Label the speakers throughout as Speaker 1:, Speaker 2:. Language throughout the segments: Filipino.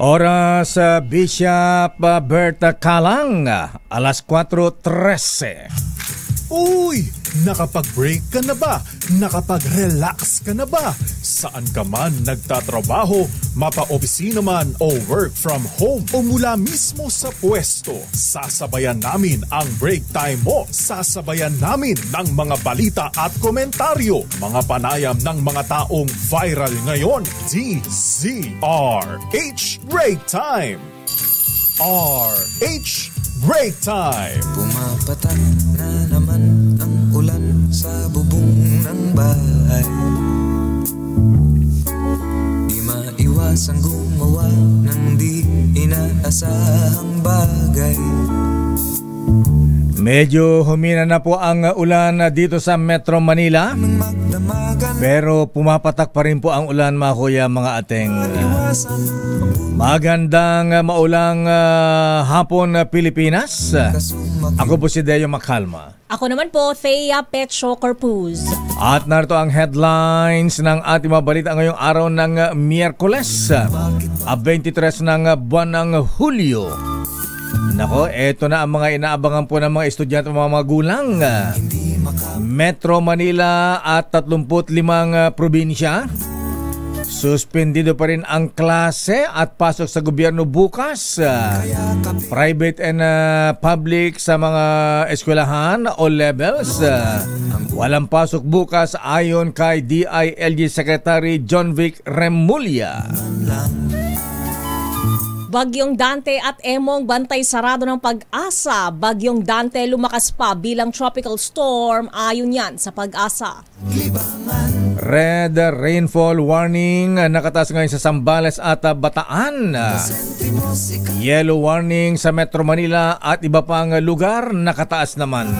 Speaker 1: Oras Bishop Berta Calang, alas 4:13.
Speaker 2: Uy! Nakapag-break ka na ba? Nakapag-relax ka na ba? Saan ka man nagtatrabaho, mapa-opisina man o work from home o mula mismo sa pwesto, sasabayan namin ang break time mo. Sasabayan namin ng mga balita at komentaryo, mga panayam ng mga taong viral ngayon. DZRH Break Time! RH Break Time!
Speaker 3: Pumapatak na naman ang ulan sa bubong ng bahay. Di maiwasang gumawa ng di inaasahang bagay.
Speaker 1: Medyo humina na po ang ulan dito sa Metro Manila, pero pumapatak pa rin po ang ulan, mga kuya, mga ateng. Magandang maulang hapon, Pilipinas. Ako po si Deo Macalma.
Speaker 4: Ako naman po, Thea Petro Corpuz.
Speaker 1: At narito ang headlines ng ating mga balita ngayong araw ng Miyerkules, 23 ng buwan ng Hulyo. Nako, eto na ang mga inaabangan po ng mga estudyante at mga magulang. Metro Manila at 35 probinsya. Suspendido pa rin ang klase at pasok sa gobyerno bukas. Private and public sa mga eskwelahan o levels. Walang pasok bukas ayon kay DILG Secretary John Vic Remulla.
Speaker 4: Bagyong Dante at Emong bantay sarado ng Pag-asa. Bagyong Dante lumakas pa bilang tropical storm ayon yan sa Pag-asa.
Speaker 1: Red rainfall warning nakataas ngayon sa Zambales at Bataan. Yellow warning sa Metro Manila at iba pang lugar nakataas naman.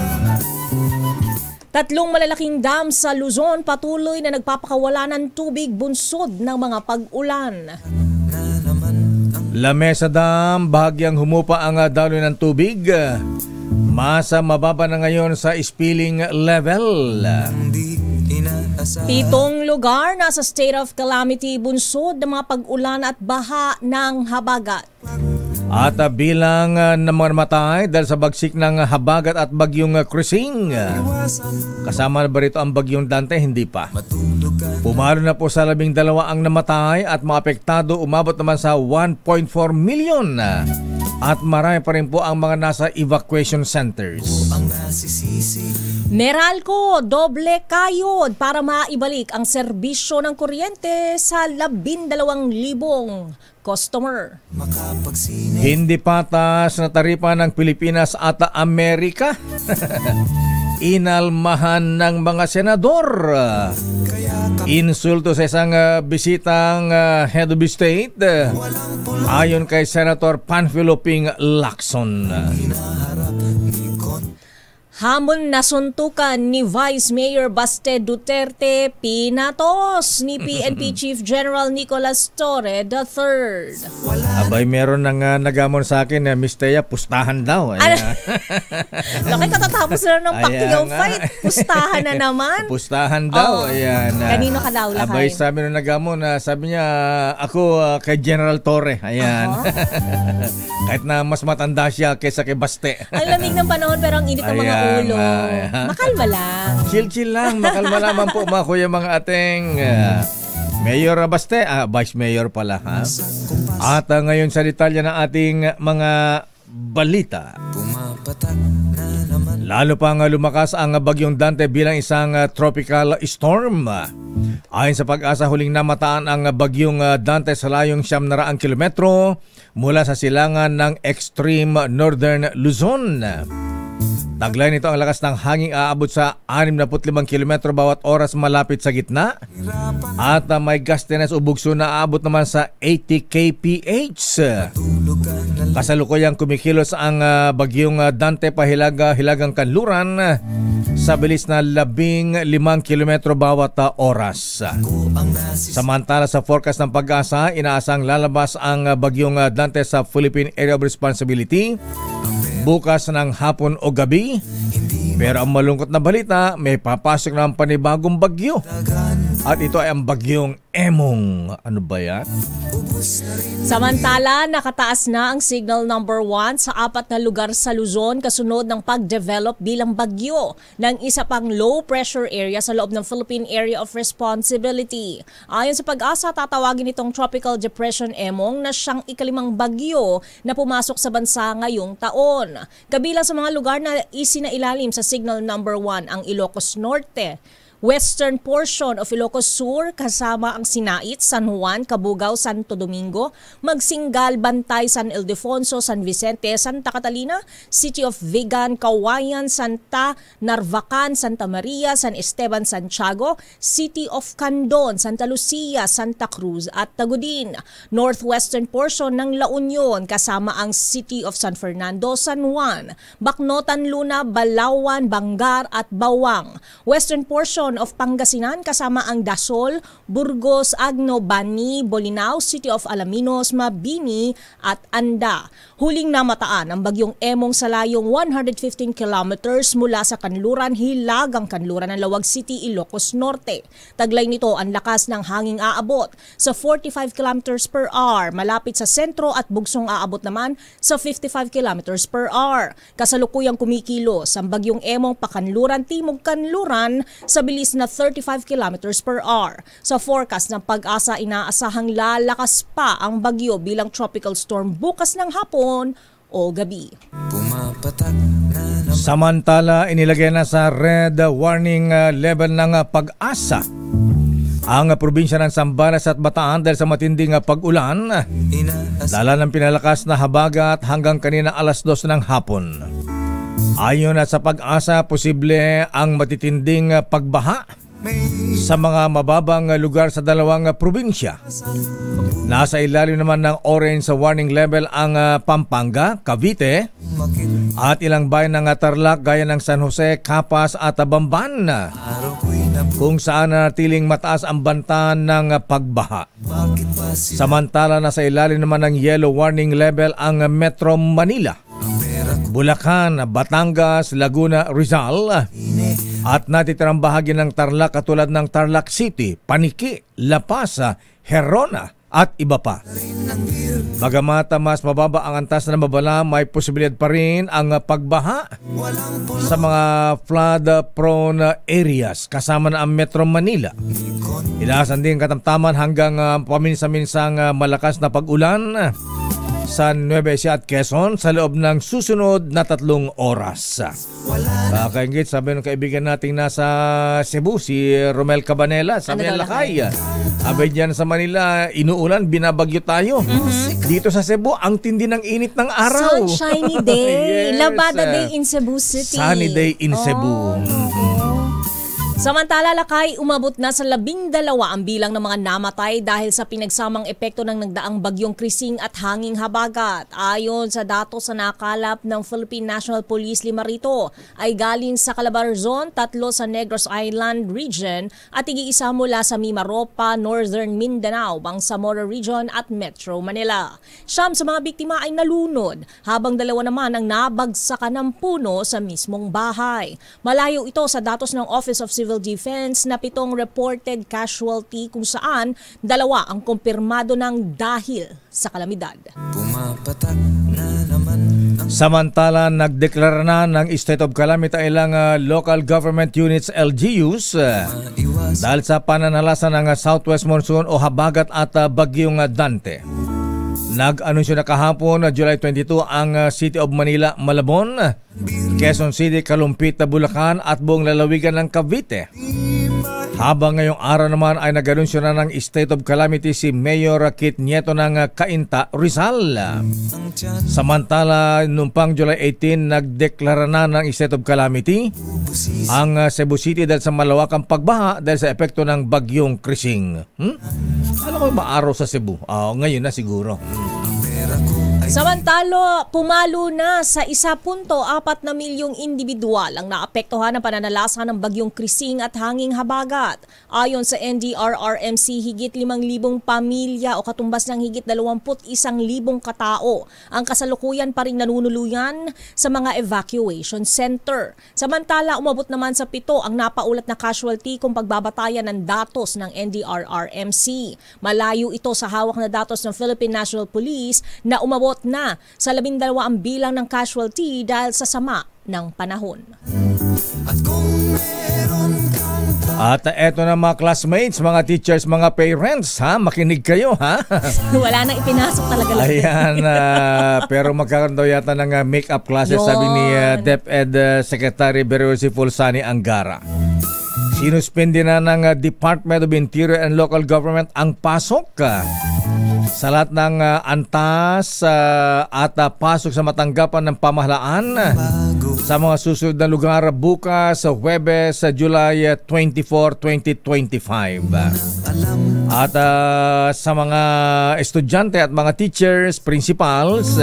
Speaker 4: Tatlong malalaking dam sa Luzon patuloy na nagpapakawala ng tubig bunsod ng mga pag-ulan.
Speaker 1: Lamesa Dam, bahagyang humupa ang daloy ng tubig. Masa mababa na ngayon sa spilling level.
Speaker 4: 7 lugar nasa state of calamity bunsod ng mga pag-ulan at baha ng habagat.
Speaker 1: At bilang namatay dahil sa bagsik ng habagat at bagyong Krising. Kasama na ba rito ang bagyong Dante? Hindi pa. Pumalo na po sa 12 ang namatay at mga apektado umabot naman sa 1.4 million. At marami pa rin po ang mga nasa evacuation centers.
Speaker 4: Meralco, doble kayod para maibalik ang serbisyo ng kuryente sa 12,000 customer.
Speaker 1: Hindi patas na taripa ng Pilipinas at Amerika. Inalmahan ng mga senador. Insulto sa isang bisitang head of state. Ayon kay Senator Panfilo Ping Lacson.
Speaker 4: Hamon na suntukan ni Vice Mayor Baste Duterte, pinatos ni PNP Chief General Nicolas Torre III.
Speaker 1: Abay, meron nang nagamon sa akin na Miss Thea, pustahan daw.
Speaker 4: Bakit katatapos na ng Pacquiao fight? Pustahan na naman.
Speaker 1: Pustahan daw. Ayan.
Speaker 4: Kanino ka daw lakay?
Speaker 1: Abay, sabi nung nagamon, sabi niya, ako kay General Torre. Ayan. Kahit na mas matanda siya kaysa kay Baste.
Speaker 4: Ang lamig ng panahon pero ang init ng mga ulo. Makalma lang.
Speaker 1: Chill lang. Makalma lamang po mga kuya, mga ating Mayor Baste. Vice Mayor pala. Ha? At ngayon sa detalye ng ating mga balita. Lalo pang lumakas ang bagyong Dante bilang isang tropical storm. Ayon sa Pag-asa, huling namataan ang bagyong Dante sa layong 900 kilometro mula sa silangan ng extreme northern Luzon. Taglay nito ang lakas ng hangin aabot sa 65 km bawat oras malapit sa gitna. At may gustiness o bugso na aabot naman sa 80 kph. Kasalukuyang kumikilos ang bagyong Dante pahilagang kanluran sa bilis na 15 km bawat oras. Samantala sa forecast ng Pag-asa, inaasang lalabas ang bagyong Dante sa Philippine Area of Responsibility bukas ng hapon o gabi. Pero ang malungkot na balita, may papasok na ang panibagong bagyo. At ito ay ang bagyong Emong. Ano ba yan?
Speaker 4: Samantala, nakataas na ang signal number 1 sa 4 na lugar sa Luzon kasunod ng pag-develop bilang bagyo ng isa pang low pressure area sa loob ng Philippine Area of Responsibility. Ayon sa Pag-asa, tatawagin itong Tropical Depression Emong na siyang ikalimang bagyo na pumasok sa bansa ngayong taon. Kabilang sa mga lugar na isinailalim sa signal number 1 ang Ilocos Norte, western portion of Ilocos Sur kasama ang Sinait, San Juan, Cabugao, Santo Domingo, Magsingal, Bantay, San Ildefonso, San Vicente, Santa Catalina, City of Vigan, Kawayan, Santa Narvacan, Santa Maria, San Esteban, Santiago, City of Candon, Santa Lucia, Santa Cruz at Tagudin. Northwestern portion ng La Union kasama ang City of San Fernando, San Juan, Bacnotan, Luna, Balawan, Bangar at Bawang. Western portion of Pangasinan kasama ang Dasol, Burgos, Agno, Bani, Bolinao, City of Alaminos, Mabini at Anda. Huling namataan ang bagyong Emong sa layong 115 kilometers mula sa kanluran hilagang kanluran ng Lawag City, Ilocos Norte. Taglay nito ang lakas ng hanging aabot sa 45 kilometers per hour malapit sa sentro at bugsong aabot naman sa 55 kilometers per hour. Kasalukuyang kumikilos ang bagyong Emong pakanluran timog kanluran sa bilis na 35 kilometers per hour. Sa forecast ng Pag-asa, inaasahang lalakas pa ang bagyo bilang tropical storm bukas ng hapon o gabi.
Speaker 1: Samantala, inilagay na sa red warning level ng Pag-asa ang probinsya ng Zambales at Bataan dahil sa matinding pag-ulan. Dala ng pinalakas na habagat hanggang kanina alas 2 ng hapon. Ayon sa Pag-asa, posible ang matitinding pagbaha sa mga mababang lugar sa dalawang probinsya. Nasa ilalim naman ng orange warning level ang Pampanga, Cavite at ilang bayan ng Tarlac gaya ng San Jose, Capas at Bamban kung saan natiling mataas ang banta ng pagbaha. Samantala, nasa ilalim naman ng yellow warning level ang Metro Manila, Bulacan, Batangas, Laguna, Rizal at natitirang bahagi ng Tarlac katulad ng Tarlac City, Paniki, La Paz, Herona at iba pa. Bagamat mas mababa ang antas na babala, may posibilidad pa rin ang pagbaha sa mga flood-prone areas kasama na ang Metro Manila. Inaasahan din katamtaman hanggang paminsa-minsang malakas na pag-ulan sa Nueva Ecija at Quezon sa loob ng susunod na 3 oras. Kakaingit, sabi ng kaibigan nating nasa Cebu, si Romel Cabanela, sabi niya lakay. Sabi diyan sa Manila, inuulan, binabagyo tayo. Dito sa Cebu, ang tindi ng init ng araw.
Speaker 4: Sunshiny day.
Speaker 1: Yes.
Speaker 4: Labada day in Cebu City.
Speaker 1: Sunny day in Cebu.
Speaker 4: Samantala, Lakay, umabot na sa 12 ang bilang ng mga namatay dahil sa pinagsamang epekto ng nagdaang bagyong Krising at hanging habagat. Ayon sa datos na nakalap ng Philippine National Police, 5 rito ay galing sa Calabarzon, 3 sa Negros Island Region at tig-1 mula sa Mimaropa, Northern Mindanao, Bangsamoro Region at Metro Manila. 9 sa mga biktima ay nalunod habang 2 naman ang nabagsakan ng puno sa mismong bahay. Malayo ito sa datos ng Office of Civil Defense na 7 reported casualty kung saan 2 ang kumpirmado ng dahil sa kalamidad.
Speaker 1: Samantala, nagdeklara na ng State of Calamity ilang local government units LGUs dahil sa pananalasa ng Southwest Monsoon o habagat at bagyong Dante. Nag-anunsyo na kahapon July 22 ang City of Manila, Malabon, Quezon City, Kalumpit, Bulacan at buong lalawigan ng Cavite. Habang ngayong araw naman ay nag-anunsyo na ng State of Calamity si Mayor Kit Nieto ng Cainta, Rizal. Samantala, noong pang July 18, nagdeklara na ng State of Calamity ang Cebu City dahil sa malawakang pagbaha dahil sa epekto ng bagyong Krising. Alam ko maaraw sa Cebu. Ngayon na siguro.
Speaker 4: Samantalo, pumalo na sa 1.4 na milyong individual ang naapektuhan ng pananalasa ng bagyong Krising at hanging habagat. Ayon sa NDRRMC, higit 5,000 pamilya o katumbas ng higit 21,000 katao ang kasalukuyan pa rin nanunuluyan sa mga evacuation center. Samantala, umabot naman sa 7 ang napaulat na casualty kung pagbabatayan ng datos ng NDRRMC. Malayo ito sa hawak na datos ng Philippine National Police na umabot na sa 12 ang bilang ng casualty dahil sa sama ng panahon.
Speaker 1: At eto na mga classmates, mga teachers, mga parents, makinig kayo,
Speaker 4: Wala nang ipinasok talaga lang.
Speaker 1: Ayan, pero magkakaroon daw yata ng make-up classes, sabi ni DepEd Secretary Berosy Fulsani Angara. Sinuspindi na ng Department of Interior and Local Government ang pasok sa lahat ng antas at pasok sa matanggapan ng pamahalaan sa mga susunod na lugar bukas sa Huwebes, July 24, 2025. At sa mga estudyante at mga teachers, principals,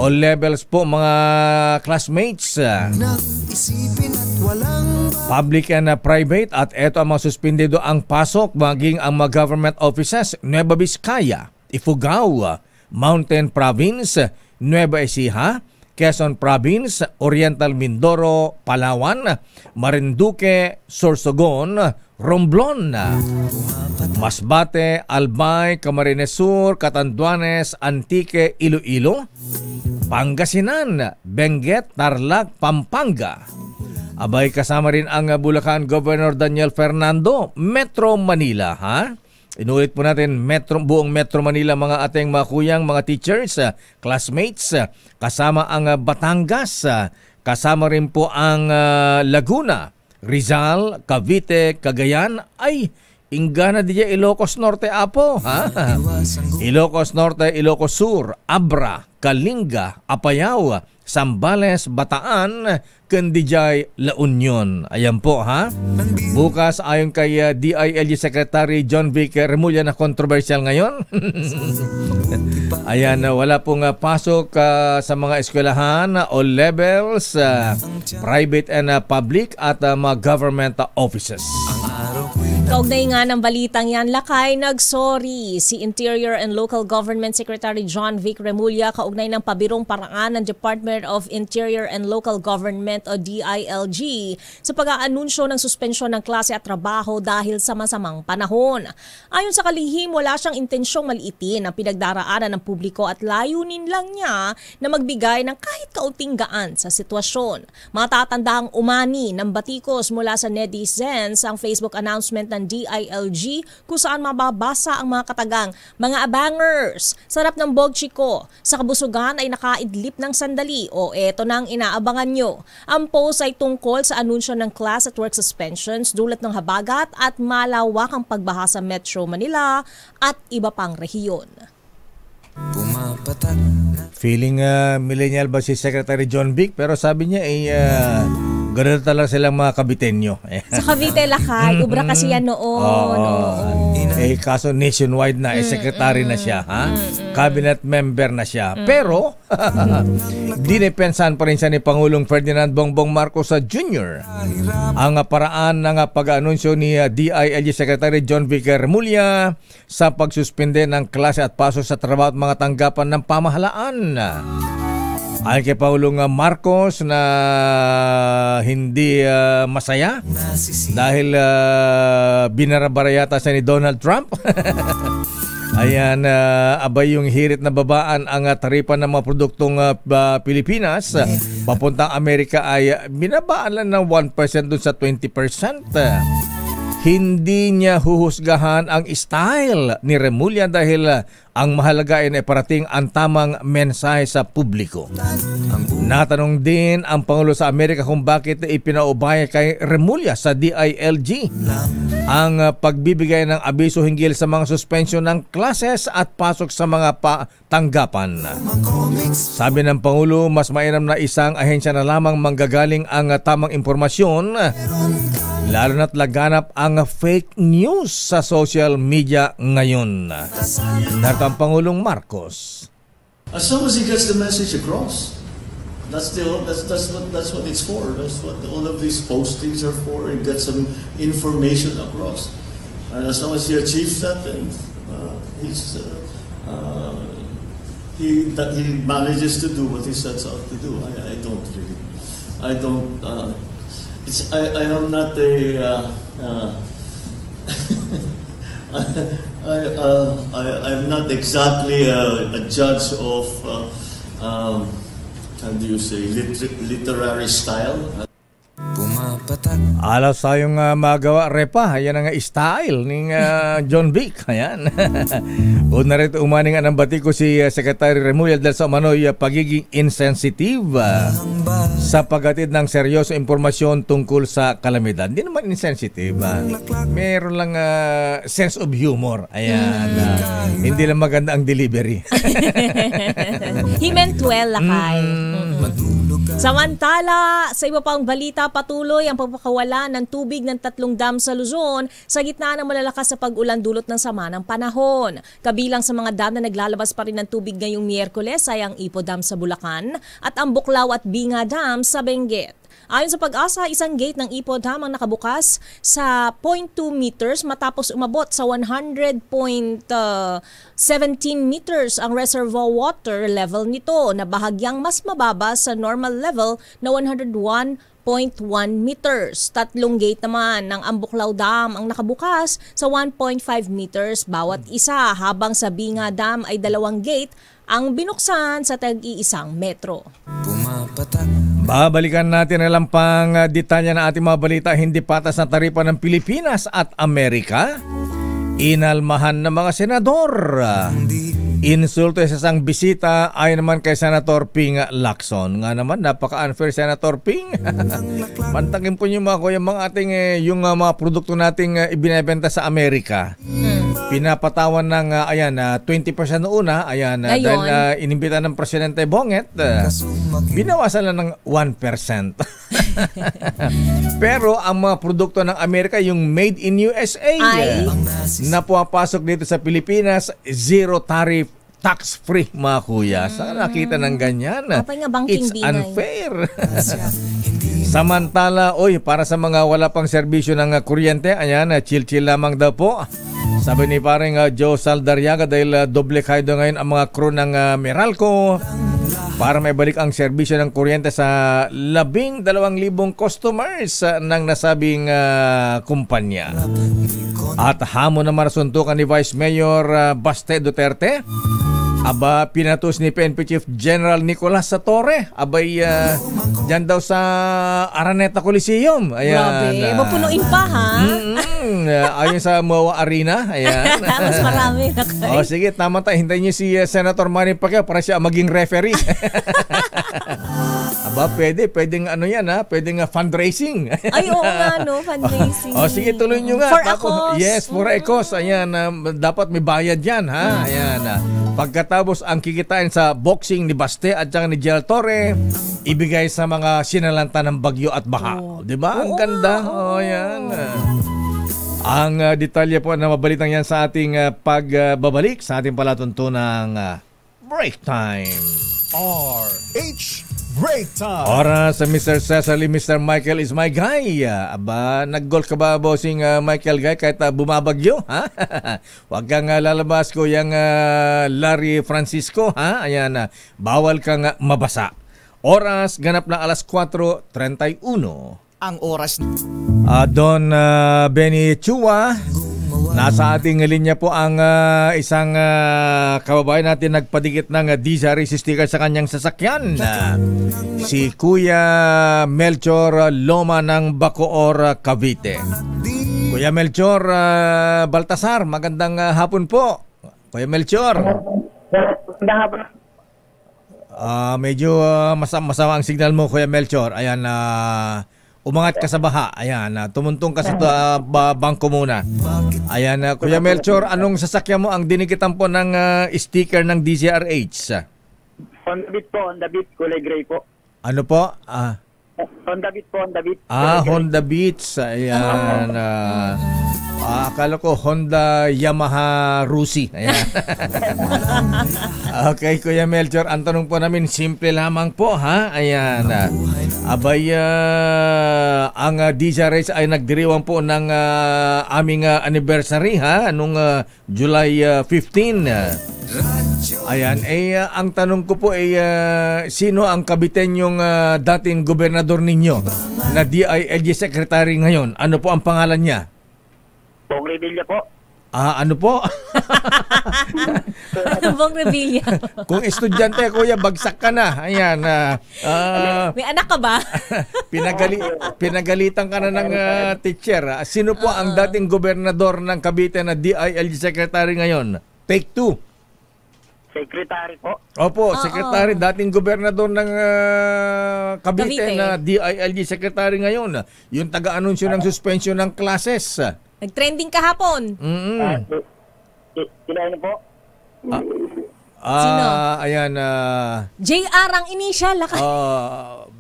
Speaker 1: all levels po, mga classmates, public and private, at eto ang mga suspendido ang pasok maging ang mga government offices: Nueva Vizcaya, Ifugao, Mountain Province, Nueva Ecija, Quezon Province, Oriental Mindoro, Palawan, Marinduque, Sorsogon, Romblon, Masbate, Albay, Camarines Sur, Catanduanes, Antique, Iloilo, Pangasinan, Benguet, Tarlac, Pampanga. Abay, kasama rin ang Bulacan Governor Daniel Fernando, Metro Manila, Inulit po natin, buong Metro Manila, mga ating mga kuyang, mga teachers, classmates, kasama ang Batangas, kasama rin po ang Laguna, Rizal, Cavite, Cagayan, ay ingana diya Ilocos Norte apo, Ilocos Norte, Ilocos Sur, Abra, Kalinga, Apayao, Zambales, Bataan, Candijay, La Union. Ayan po, Bukas, ayon kay DILG Secretary John Vic Remulla na kontrobersyal ngayon. Ayan, wala pong pasok sa mga eskwelahan, all levels, private and public, at mga government offices.
Speaker 4: Kaugnay nga ng balitang yan, Lakay, nagsorry si Interior and Local Government Secretary John Vic Remulla kaugnay ng pabirong paraan ng Department of Interior and Local Government o DILG sa pag-aanunsyo ng suspensyon ng klase at trabaho dahil sa masamang panahon. Ayon sa kalihim, wala siyang intensyong maliitin ang pinagdaraanan ng publiko at layunin lang niya na magbigay ng kahit kaunting gaan sa sitwasyon. Matatandang umani ng batikos mula sa netizens ang Facebook announcement ng DILG kung saan mababasa ang mga katagang, "Mga abangers, sarap ng bogchiko, sa kabusugan ay nakaidlip ng sandali o eto na ang inaabangan nyo." Ang post ay tungkol sa anunsyo ng class at work suspensions dulot ng habagat at malawakang pagbaha sa Metro Manila at iba pang rehiyon.
Speaker 1: Feeling millennial ba si Secretary John Vic, pero sabi niya ganun talaga silang mga Kabitenyo.
Speaker 4: Sa Cavite, Lakay. Ubra kasi yan noon.
Speaker 1: Kaso nationwide na, secretary na siya, cabinet member na siya. Pero, dinepensahan pa rin siya ni Pangulong Ferdinand Bongbong Marcos Jr. ang paraan ng pag-anunsyo ni DILG Secretary John Vic Remulla sa pagsuspende ng klase at pasok sa trabaho at mga tanggapan ng pamahalaan. Ayon kay Pangulong Marcos na hindi masaya dahil binarabara yata siya ni Donald Trump. Ayan, abay yung hirit na babaan ang taripa ng mga produktong Pilipinas papuntang Amerika ay binabaan lang ng 1% dun sa 20%. Hindi niya huhusgahan ang style ni Remulla dahil ang mahalaga ay parating ang tamang mensahe sa publiko. Natanong din ang Pangulo sa Amerika kung bakit ipinaubaya kay Remulla sa DILG ang pagbibigay ng abiso hinggil sa mga suspensyon ng classes at pasok sa mga tanggapan. Sabi ng Pangulo, mas mainam na isang ahensya na lamang manggagaling ang tamang impormasyon, lalo na't laganap ang fake news sa social media ngayon. Narito ang Pangulong Marcos.
Speaker 5: As long as he gets the message across, that's what it's for. That's what all of these postings are for. And get some information across. And as long as he achieves that, then he manages to do what he sets out to do. I am not a. I'm not exactly a judge of, how do you say, literary style.
Speaker 3: Pumapatak
Speaker 1: Alas tayong magawa repa, yan ang style ng John Vic. Ayan. Una rin umani nga ng bati ko si Secretary Remulla dahil sa umano'y pagiging insensitive sa paghatid ng seryoso impormasyon tungkol sa kalamidad. Hindi naman insensitive. Meron lang sense of humor. Ayan. Hindi lang maganda ang delivery.
Speaker 4: He meant well, Lakay. Samantala, sa iba pang balita, patuloy ang pagpakawala ng tubig ng 3 dam sa Luzon sa gitna ng malalakas na pag-ulan dulot ng sama ng panahon. Kabilang sa mga dam na naglalabas pa rin ng tubig ngayong Miyerkules ay ang Ipo Dam sa Bulacan at ang Buklaw at Binga Dam sa Benguet. Ayon sa Pag-asa, isang gate ng Ipo Dam ang nakabukas sa 0.2 meters matapos umabot sa 100.17 meters ang reservoir water level nito na bahagyang mas mababa sa normal level na 101.1 meters. 3 gate naman ng Ambuklaw Dam ang nakabukas sa 1.5 meters bawat isa, habang sa Binga Dam ay 2 gate ang binuksan sa tag-iisang metro.
Speaker 3: pumapatak
Speaker 1: Babalikan natin na lang pang detalye ng ating mga balita. Hindi patas na taripa ng Pilipinas at Amerika. Inalmahan ng mga senador. Insulto sa isang bisita ay naman kay Senator Ping Lacson. Nga naman, napaka-unfair, Senator Ping. Pantagin po niyo mga kuya, mga ating yung mga produkto nating ibinebenta sa Amerika. Pinapatawan ng 20% noona, dahil inimbita ng Presidente Bonget, binawasan lang ng 1%. Pero ang mga produkto ng Amerika, yung made in USA, na pumapasok dito sa Pilipinas, zero tariff, tax-free mga kuya. Saan nakita ng ganyan? It's unfair. Samantala, para sa mga wala pang serbisyo ng kuryente, ayan, chill-chill lamang daw po. Sabi ni paring Joe Saldarriaga dahil doble kaydo ngayon ang mga crew ng Meralco para may balik ang serbisyo ng kuryente sa 12,000 customers ng nasabing kumpanya. At hamon na marasuntukan ni Vice Mayor Baste Duterte. Pinatus ni PNP Chief General Nicolas Satorre. Dyan daw sa Araneta Coliseum. Ayan.
Speaker 4: Grabe, mapunuin pa ha?
Speaker 1: Ayon sa MOA Arena. Ayan.
Speaker 4: Mas marami na kayo.
Speaker 1: Sige, tama tayo. Hintayin niyo si Senator Manny Pacquiao para siya maging referee. Pwedeng yan ha? Pwedeng fundraising.
Speaker 4: Ay, oo nga, fundraising.
Speaker 1: Sige, tuloy niyo nga.
Speaker 4: For a cause.
Speaker 1: Yes, for a cause. Ayan, dapat may bayad yan ha? Ayan. Pagkatapos ang kikitain sa boxing ni Baste at saka ni Gerald Torre, ibigay sa mga sinalanta ng bagyo at baha. Diba? Ang ganda. Yan. Ang detalye po na mabalitang yan sa ating pagbabalik sa ating palatuntunang break time.
Speaker 2: RH Break Time.
Speaker 1: Oras sa Mr. Cecily, Mr. Michael is my guy. Nag-golf ka ba, bossing Michael Guy, kahit bumabagyo? Ha? Huwag kang lalabas ko yung Larry Francisco. Ha? Ayan, bawal kang mabasa. Oras, ganap na alas 4:31.
Speaker 6: Ang oras.
Speaker 1: Don Benny Chua, nasa ating linya po ang isang kababayan natin nagpadikit ng DZRH sticker sa kanyang sasakyan. Si Kuya Melchor Loma ng Bacoor, Cavite. Kuya Melchor Baltasar, magandang hapon po. Kuya Melchor.
Speaker 7: Magandang hapon.
Speaker 1: Medyo masama ang signal mo, Kuya Melchor. Ayan, umangat ka sa baha. Ayan, tumuntong ka sa bangko muna. Ayan, Kuya Melchor, anong sasakyan mo ang dinikitan po ng sticker ng DZRH?
Speaker 7: On the beat, kulay gray po.
Speaker 1: Ano po?
Speaker 7: On the beat.
Speaker 1: Honda Beats. Ayan. Akala ko Honda Yamaha Rusi. Ayan. Okay, Kuya Melchor, ang tanong po namin, simple lamang po, ha? Ayan. Abay, ang DZRH ay nagdiriwang po ng aming anniversary, ha? Nung July 15. Ayan, ang tanong ko po ay sino ang kabitenyong dating gobernador ninyo na DILG secretary ngayon? Ano po ang pangalan niya?
Speaker 7: Pong Revilla po.
Speaker 1: Ano po?
Speaker 4: Ano bang Revilla?
Speaker 1: Kung estudyante, kuya, bagsak ka na. Ayan.
Speaker 4: May anak ka ba?
Speaker 1: Pinagalitan ka na ng teacher. Sino po ang dating gobernador ng Cavite na DILG secretary ngayon? Take 2.
Speaker 7: Secretary po.
Speaker 1: Opo, secretary, dating gobernador ng Cavite
Speaker 4: Cavite
Speaker 1: na DILG secretary ngayon. Yung taga-anunsyo ng suspension ng classes.
Speaker 4: Nag-trending kahapon.
Speaker 7: Sila ano po?
Speaker 4: Sino?
Speaker 1: Ayan.
Speaker 4: JR ang initial.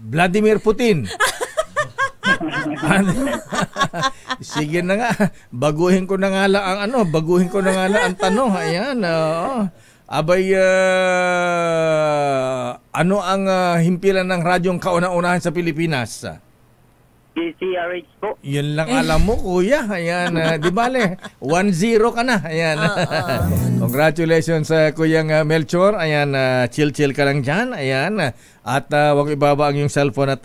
Speaker 1: Vladimir Putin. Sige na nga. Baguhin ko na nga lang ang tanong. Ayan. Abay, ano ang himpilan ng radyong kauna-unahan sa Pilipinas?
Speaker 7: DZRH po.
Speaker 1: Yun lang alam mo, kuya. Ayan, di bale, 1-0 ka na. Ayan. Congratulations, Kuyang Melchor. Ayan, chill-chill ka lang dyan. Ayan. At huwag ibaba ang iyong cellphone at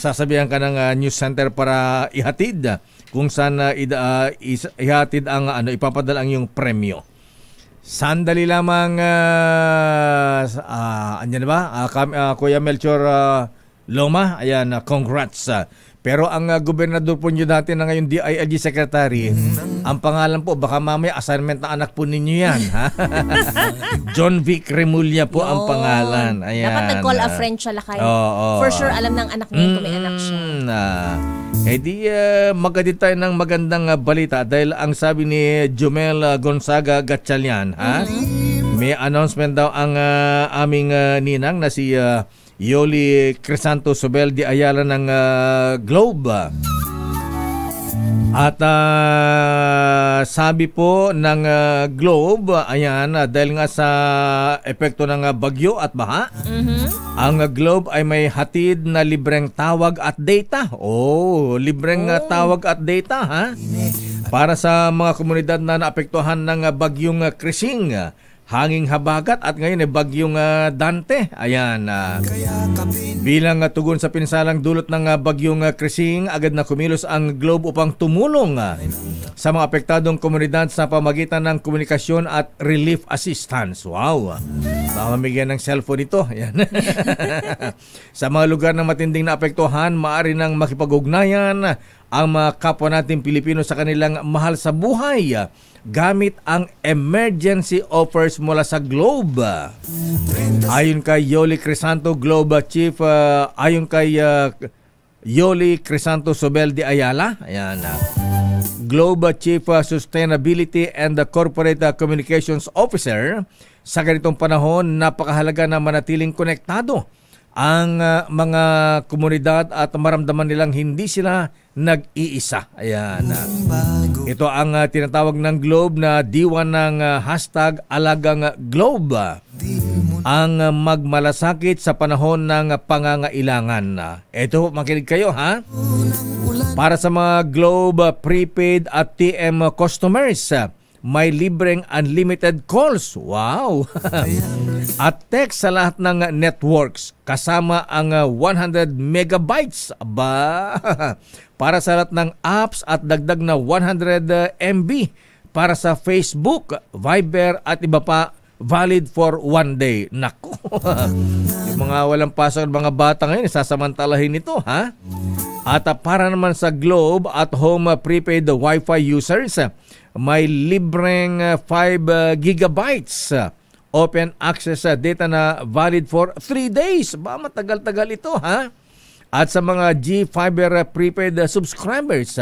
Speaker 1: sasabihan ka ng news center para ihatid kung saan ihatid ang ipapadala ang iyong premyo. Sandali lamang, andyan ba? Kuya Melchor Loma, ayan, congrats. Pero ang gobernador po nyo dati na ngayon DILG secretary, ang pangalan po, baka mamaya assignment na anak po ninyo yan. Ha? John Vic Remulla po ang pangalan. Ayan.
Speaker 4: Dapat nag-call a friend siya lakay. For sure, alam ng anak niya kung may anak siya.
Speaker 1: Magkadit tayo ng magandang balita dahil ang sabi ni Jomel Gonzaga Gatchalian, may announcement daw ang aming ninang na si Yoli Crisanto Sobel de Ayala ng Globe. At sabi po ng Globe, ayan, dahil nga sa epekto ng bagyo at baha, ang Globe ay may hatid na libreng tawag at data. Libreng tawag at data, ha? Para sa mga komunidad na naapektuhan ng bagyong Krising, hanging habagat at ngayon ay bagyong Dante. Ayan. Bilang tugon sa pinsalang dulot ng bagyong Krising, agad na kumilos ang Globe upang tumulong sa mga apektadong komunidad sa pamagitan ng komunikasyon at relief assistance. Wow! Mamamigyan ng cellphone ito. Ayan. Sa mga lugar na matinding naapektuhan, maaari nang makipag-ugnayan ang mga kapwa nating Pilipino sa kanilang mahal sa buhay gamit ang emergency offers mula sa Globe. Ayon kay Yoli Crisanto, Globe Chief, ayon kay Yoli Crisanto Sobel de Ayala, ayan, Globe Chief Sustainability and Corporate Communications Officer, sa ganitong panahon, napakahalaga na manatiling konektado ang mga komunidad at maramdaman nilang hindi sila nag-iisa. Ayan. Ito ang tinatawag ng Globe na diwan ng hashtag Alagang Globe. Ang magmalasakit sa panahon ng pangangailangan. Ito, makinig kayo, ha? Para sa mga Globe prepaid at TM customers, may libreng unlimited calls. Wow! At text sa lahat ng networks kasama ang 100 megabytes. Aba! Para sa lahat ng apps at dagdag na 100 MB para sa Facebook, Viber at iba pa, valid for 1 day. Naku! Yung mga walang pasok ng mga bata ngayon, sasamantalahin ito, ha? At para naman sa Globe at home prepaid Wi-Fi users, may libreng 5 gigabytes open access data na valid for 3 days. Ba, matagal-tagal ito, ha? At sa mga G-Fiber prepaid subscribers,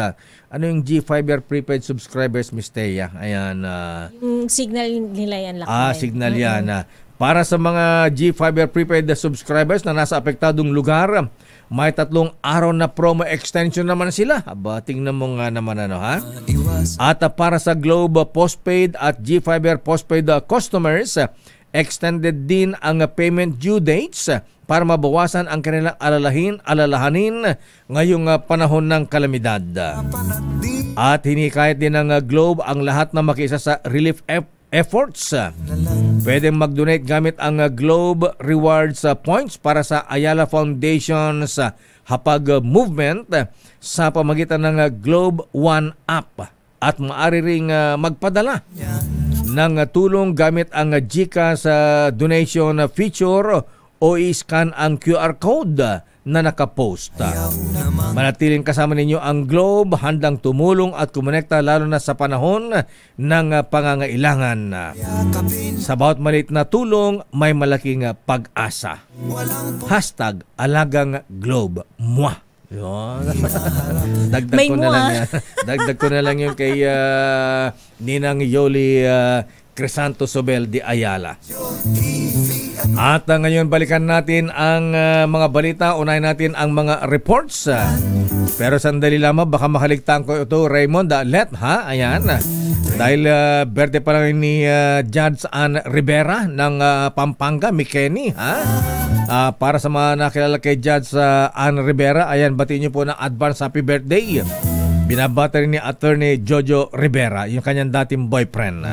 Speaker 1: ano yung G-Fiber prepaid subscribers, Miss Thea? Ayan.
Speaker 4: Yung signal nila yan, Lakay.
Speaker 1: Signal yan. Para sa mga GFiber prepaid subscribers na nasa apektadong lugar, may 3 araw na promo extension naman sila. Aba, tingnan mo nga naman ha. At para sa Globe postpaid at GFiber postpaid customers, extended din ang payment due dates para mabawasan ang kanilang alalahanin ngayong panahon ng kalamidad. At hinikayat din ng Globe ang lahat na makiisa sa relief efforts. Pwede mag-donate gamit ang Globe Rewards points para sa Ayala Foundation's Hapag Movement sa pamagitan ng Globe One app. At maaari ring magpadala ng tulong gamit ang GCash donation feature o i-scan ang QR code na nakapost. Manatiling kasama ninyo ang Globe, handang tumulong at kumonekta lalo na sa panahon ng pangangailangan. Sa bawat maliit na tulong, may malaking pag-asa. #Alagang Globe. Mwah! Dagdag
Speaker 4: May
Speaker 1: ko na lang yan. Dagdag ko na lang yung kay Ninang Yoli Crisanto Sobel de Ayala. At ngayon balikan natin ang mga balita. Unahin natin ang mga reports. Pero sandali lamang, baka makaligtaan ko ito, Raymond. Let ha? Ayan. Dahil birthday pa lang ni Judge Ann Rivera ng Pampanga, Mikeni. Para sa mga nakilala kay Judge Ann Rivera, ayan, batiin niyo po ng advance happy birthday. Binabata rin ni Attorney Jojo Rivera, yung kanyang dating boyfriend.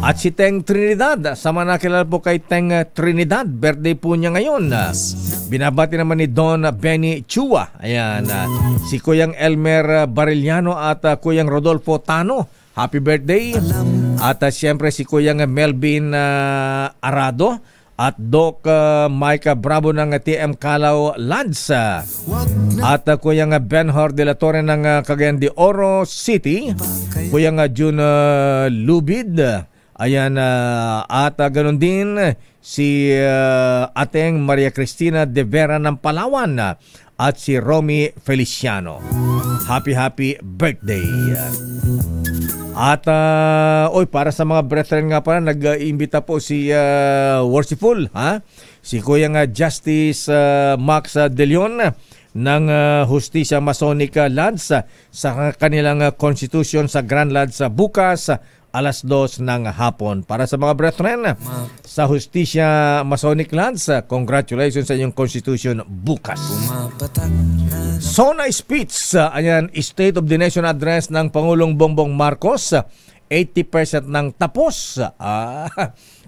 Speaker 1: At si Teng Trinidad, sa mga nakilala po kay Teng Trinidad, birthday po niya ngayon. Binabati naman ni Don Benny Chua. Ayan, si Kuyang Elmer Bariliano at Kuyang Rodolfo Tano. Happy birthday. At siyempre si Kuyang Melvin Arado at Doc Micah Bravo ng TM Calao Lads. At Kuyang Benhor de la Torre ng Cagayan de Oro City. Kuyang June Lubid. Ayan, at ganun din si Ateng Maria Cristina de Vera ng Palawan at si Romy Feliciano. Happy birthday. At para sa mga brethren nga pala, nag-iimbita po si Worshipful, si Kuyang Justice Max De Leon ng Hustisya Masonic Lads sa kanilang Constitution sa Grand Lads bukas 2:00 ng hapon. Para sa mga brethren sa Hustisya Masonic Lads, congratulations sa inyong Constitution bukas. Sona speech, ayan, State of the Nation address ng Pangulong Bongbong Marcos, 80% ng tapos.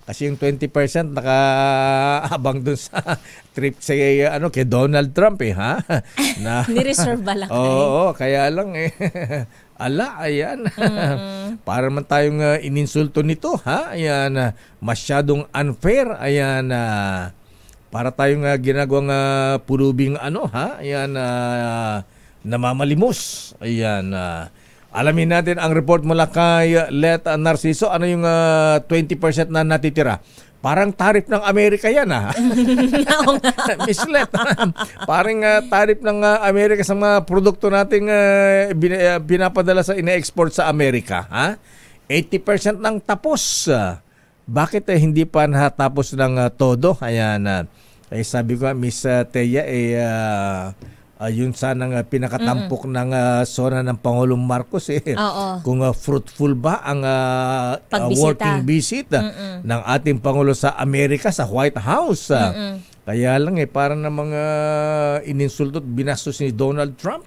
Speaker 1: Kasi yung 20% nakaabang dun sa trip sa kay Donald Trump na
Speaker 4: Ni-reserve ba lang?
Speaker 1: Oo, kaya lang ala, ayan. Para man tayong ininsulto nito, ayan, masyadong unfair, ayan, para tayong ginagawang pulubing ayan, namamalimos, ayan. Alamin natin ang report mula kay Let Narciso. Ano yung 20% na natitira? Parang tarif ng Amerika yan Miss Let. Parang tarif ng Amerika sa mga produkto nating pinapadala sa ina-export sa Amerika. 80% ng tapos. Bakit hindi pa natapos ng todo? Ayan. Sabi ko, Miss Teya, yun sanang pinakatampok ng sona ng Pangulong Marcos kung fruitful ba ang working visit ng ating Pangulo sa Amerika, sa White House. Kaya lang parang na mga ininsulto at binastos ni Donald Trump.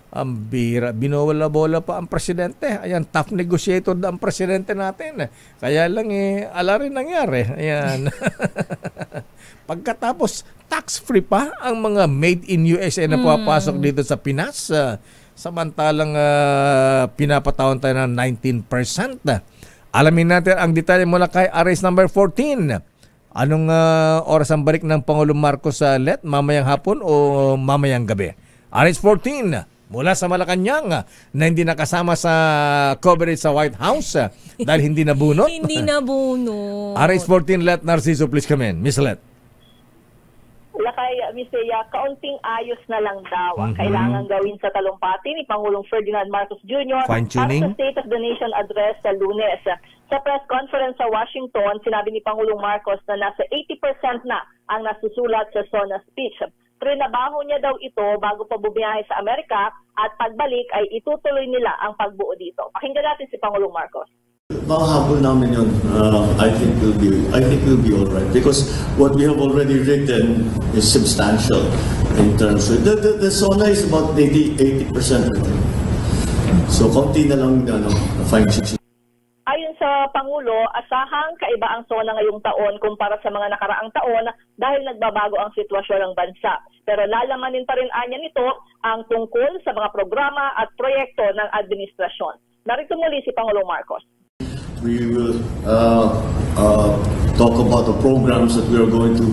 Speaker 1: Ang bira, binawala-bola pa ang presidente. Ayan, tough negotiator ang presidente natin. Kaya lang ala rin nangyari. Ayan. Pagkatapos, tax-free pa ang mga made in USA na papasok dito sa Pinas. Samantalang pinapatawan tayo ng 19%. Alamin natin ang detalye mula kay Arrest number 14. Anong oras ang balik ng Pangulong Marcos sa Let? Mamayang hapon o mamayang gabi? Arrest 14 mula sa Malacanang na hindi nakasama sa coverage sa White House dahil hindi nabunot.
Speaker 4: Hindi nabunot.
Speaker 1: Arrest 14, Let Narciso, please come in. Miss Let.
Speaker 8: Lakay, Mr. kaunting ayos na lang daw ang kailangan gawin sa talumpati ni Pangulong Ferdinand Marcos Jr.
Speaker 1: Fine-tuning.
Speaker 8: At sa State of the Nation address sa Lunes. Sa press conference sa Washington, sinabi ni Pangulong Marcos na nasa 80% na ang nasusulat sa SONA speech. Trinabaho niya daw ito bago pa bumiyahe sa Amerika at pagbalik ay itutuloy nila ang pagbuo dito. Pakinggan natin si Pangulong Marcos.
Speaker 5: Mahabol namin yun. I think we'll be all right because what we have already written is substantial in terms of the SONA is about 80%. I think. So konti na lang fine-tuning.
Speaker 8: Ayon sa Pangulo, asahang kaiba ang SONA ngayong taon kumpara sa mga nakaraang taon dahil nagbabago ang sitwasyon ng bansa. Pero lalamanin pa rin anya nito ang tungkol sa mga programa at proyekto ng administrasyon. Narito muli si Pangulong Marcos.
Speaker 5: We will talk about the programs that we are going to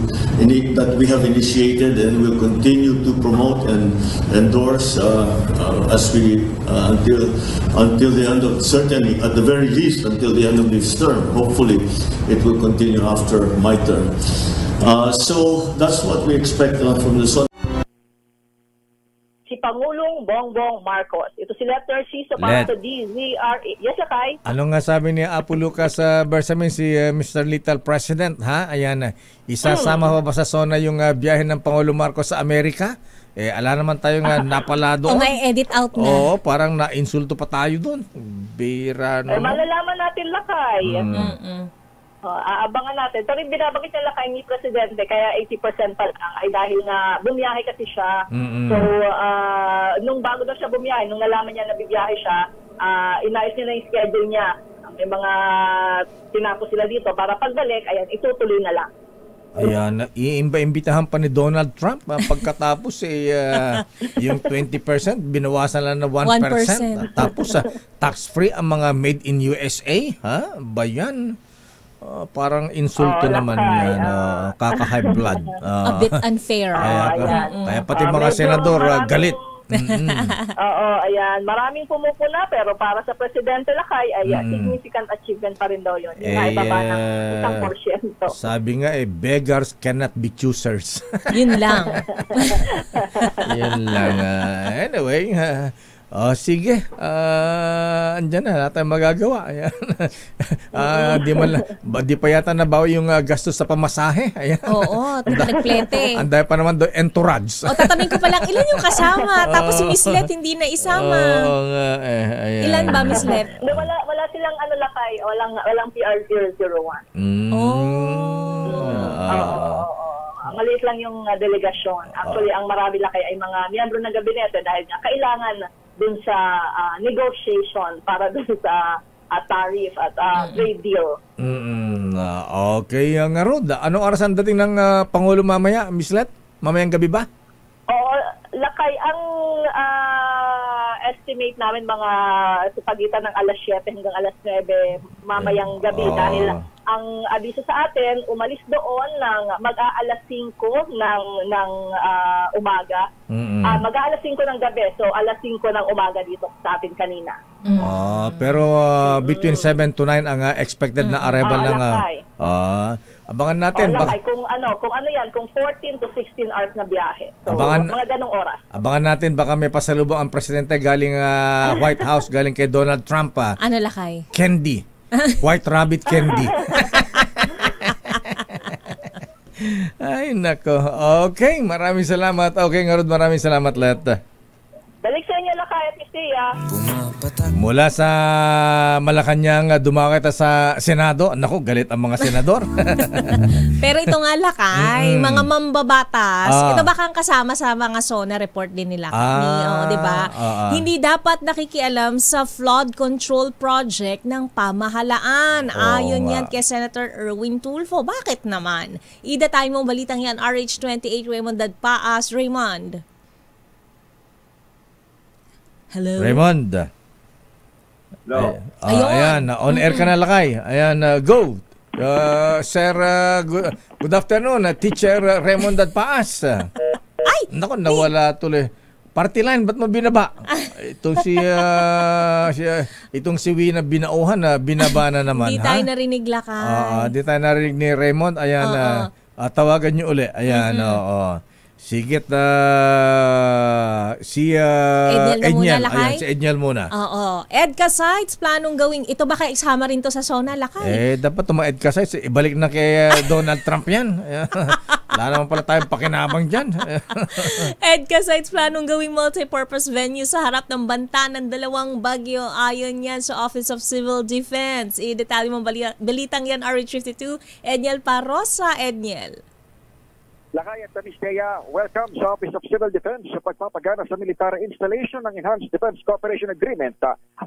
Speaker 5: that we have initiated and will continue to promote and endorse as we until the end of certainly at the very least until the end of this term. Hopefully, it will continue after my term. So that's what we expect from the SONA.
Speaker 8: Si Pangulong Bongbong Marcos. Ito si Letter C para sa DZRA. Yes, Lakay?
Speaker 1: Ano nga sabi ni Apo Lucas Bersamin, si Mr. Little President, ha? Ayan, isasama pa ba sa SONA yung biyahe ng Pangulong Marcos sa Amerika? Ala naman tayo nga napala doon.
Speaker 4: O may edit out na.
Speaker 1: Oo, parang na-insulto pa tayo doon. Bira naman.
Speaker 8: Malalaman natin, Lakay. Aabangan natin. Pero binabagit nila kay ni Presidente, kaya 80% pa lang ay dahil na bumiyahe kasi siya. So, nung bago daw siya bumiyahe, nung nalaman niya na bibiyahe siya, inayos niya na yung schedule niya. May mga tinapos sila dito para pagbalik, ayan, itutuloy na lang.
Speaker 1: Ayan, iimbitahan pa ni Donald Trump pagkatapos yung 20% binawasan lang na 1%. Tapos tax-free ang mga made in USA. Ha? Ba yan? Parang insulto naman yan. Kaka-high blood.
Speaker 4: A bit unfair.
Speaker 1: Kaya pati mga senador galit.
Speaker 8: Oo, ayan. Maraming pumupuna pero para sa Presidente Lakay, ayan, significant achievement pa rin daw yun. Yung naibaba ng 1%.
Speaker 1: Sabi nga beggars cannot be choosers.
Speaker 4: Yun lang.
Speaker 1: Yun lang. Anyway, sige, andyan na, wala tayong magagawa. Ayan. Di pa yata nabawi yung gastos sa pamasahe. Ayan.
Speaker 4: Oo, nagplete.
Speaker 1: Anday pa naman doon, entourage.
Speaker 4: Tatanungin ko pa lang, ilan yung kasama? Tapos si Miss Let hindi na isama.
Speaker 1: Ayan.
Speaker 4: Ilan ba, Miss Let?
Speaker 8: Wala silang Lakay, walang PR 001. Maliit lang yung delegasyon. Actually, ang marami Lakay ay mga miyembro ng gabinete dahil nga kailangan dun sa negotiation para dun sa tariff at trade deal.
Speaker 1: Okay, nga Rod. Anong oras ang dating ng Pangulo mamaya, Miss Let? Mamayang gabi ba?
Speaker 8: Oo, Lakay, ang estimate namin mga sa pagitan ng alas 7 hanggang alas 9 mamayang gabi dahil ang abiso sa atin umalis doon ng mag-aalas 5 ng umaga. Mag-aalas 5 ng gabi, so alas 5 ng umaga dito sa atin kanina.
Speaker 1: Pero between 7 to 9 ang expected na arrival ng abangan natin.
Speaker 8: Kung ano yan, kung 14 to 16 hours na biyahe. So, mga ganong oras.
Speaker 1: Abangan natin, baka may pasalubong ang presidente galing White House, galing kay Donald Trump.
Speaker 4: Ano Lakay?
Speaker 1: Candy. White rabbit candy. Ay, nako. Okay, maraming salamat. Okay, Ngarod, maraming salamat lahat.
Speaker 8: Balik sa inyo, Lakay at Mistia.
Speaker 1: Mula sa Malacanang, dumawa kita sa Senado. Naku, galit ang mga senador.
Speaker 4: Pero ito nga Lakay, mga mambabatas, ito baka kasama sa mga SONA report din nila. Di ba? Hindi dapat nakikialam sa flood control project ng pamahalaan. Ayon yan kay Senator Erwin Tulfo. Bakit naman? Ida tayo mong balitang yan, RH28 Raymond Dadpaas. Raymond. Hello.
Speaker 1: Raymond.
Speaker 9: Hello.
Speaker 1: Ayan, on air ka na Lakay. Ayan, go. Sir, good afternoon, Teacher Raymond Dadpaas.
Speaker 4: Ay!
Speaker 1: Naku, nawala tuloy. Party line, ba't mo binaba? Itong si Wina binauhan na binaba na naman.
Speaker 4: Di tayo narinig Lakay.
Speaker 1: Di tayo narinig ni Raymond. Ayan, tawagan niyo uli. Ayan, Sigit si
Speaker 4: Edniel na muna, Lakay?
Speaker 1: Ayan, si Edniel muna.
Speaker 4: Oo. EDCA sites, planong gawing, ito ba kaya isama rin to sa SONA, Lakay?
Speaker 1: Dapat mga EDCA sites, ibalik na kay Donald Trump yan. Wala naman pala tayong pakinabang dyan.
Speaker 4: EDCA sites, planong gawing multi-purpose venue sa harap ng banta ng dalawang bagyo. Ayon yan sa Office of Civil Defense. I-detalye mong balitang yan, RH52. Edniel Parosa, Edniel.
Speaker 10: Lakay at Tamistea, welcome sa Office of Civil Defense sa pagpapagana sa military installation ng Enhanced Defense Cooperation Agreement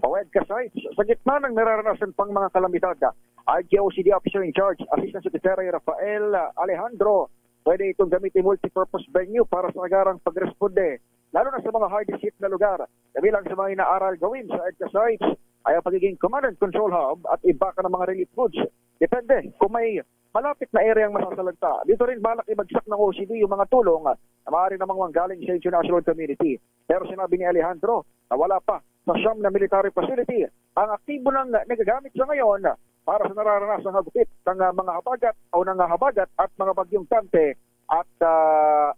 Speaker 10: o EDCA sites sa gitna ng nararanasan pang mga kalamidad. IGOCD Officer in Charge, Assistant Secretary Rafael Alejandro, pwede itong gamitin multi-purpose venue para sa agarang pagresponde, lalo na sa mga hardest hit na lugar. Kabilang sa mga inaaral gawin sa EDCA sites ay ang pagiging command and control hub at iba ka ng mga relief goods. Depende kung may malapit na area ang masasalanta. Dito rin balak ibagsak ng OCD yung mga tulong na maaari namang manggaling sa international community. Pero sinabi ni Alejandro na wala pa sa siyam na military facility ang aktibo ng nagagamit sa ngayon para sa nararanasang hagupit ng mga habagat o ng habagat at mga bagyong Tante at